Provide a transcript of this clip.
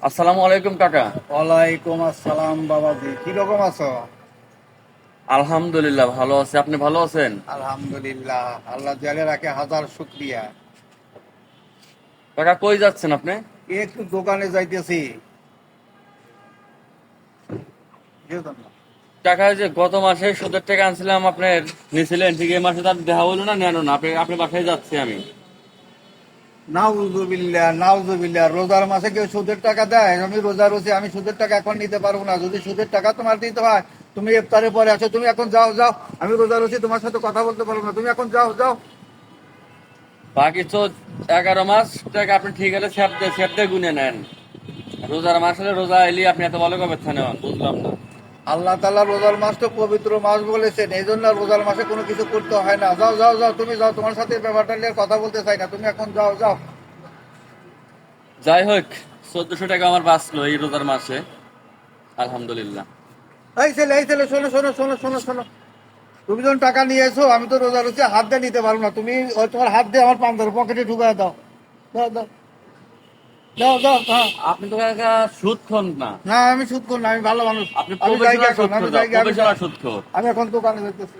আসসালামু আলাইকুম কাকা। ওয়ালাইকুম আসসালাম বাবাজি, কি রকম আছো? আলহামদুলিল্লাহ ভালো আছি, আপনি ভালো আছেন? আলহামদুলিল্লাহ, আল্লাহ জালে রাখে, হাজার শুক্রিয়া। কাকা কই যাচ্ছেন আপনি? একটু দোকানে যাইতেছি। বুঝলেন না? কাকা যে গত মাসে সুদের টাকা আনছিলাম আপনার, নিছিলেন ঠিক এই মাসে তার দেখা হলো না, নেন না আপনি, আপনি বাসায় যাচ্ছি আমি। নাউজুবিল্লাহ নাউজুবিল্লাহ, রোজার মাসে কেউ সুদের টাকা দেয়? আমি রোজা রয়েছি, আমি সুদের টাকা এখন নিতে পারবো না। যদি সুদের টাকা তোমার দিতে হয়, তুমি ইফতারের পরে আছো, তুমি এখন যাও যাও। আমি রোজা রয়েছি, তোমার সাথে কথা বলতে পারবো না, তুমি এখন যাও যাও। বাকি তো 11 মাস টাকা আপনি ঠিক আছে সেপতে গুনে নেন। রোজার মাস হলে রোজা এলি আপনি এত ভালো কবে থানে বুঝলাম না। আল্লাহ তাআলা রোজার মাস তো পবিত্র মাস বলেছেন, এই জন্য রোজার মাসে কোনো কিছু করতে হয় না। যাও যাও যাও, তুমি যাও, তোমার সাথে এই ব্যাপারটা নিয়ে কথা বলতে চাই না, তুমি এখন যাও যাও। যাই হোক, 1400 টাকা আমার বাঁচলো এই রোজার মাসে, আলহামদুলিল্লাহ। এই ছেলে, শোনো শোনো শোনো শোনো শোনো। তুমি যখন টাকা নিয়ে এসো, আমি তো রোজা রয়েছে, হাত দিয়ে নিতে পারবো না। তুমি ওই তোমার হাত দিয়ে আমার পান্তার পকেটে ঢুকায় দাও। দাও দাও দাও দাও, হ্যাঁ। আপনি তো কাকা সুদ খন না, না, আমি সুদ করি না, আমি ভালো মানুষ। আপনি আমি যাই প্রফেশনাল এখন, সুদখোর, আমি যাই, আমি প্রফেশনাল সুদখোর। আমি এখন দোকানে যেতেছি।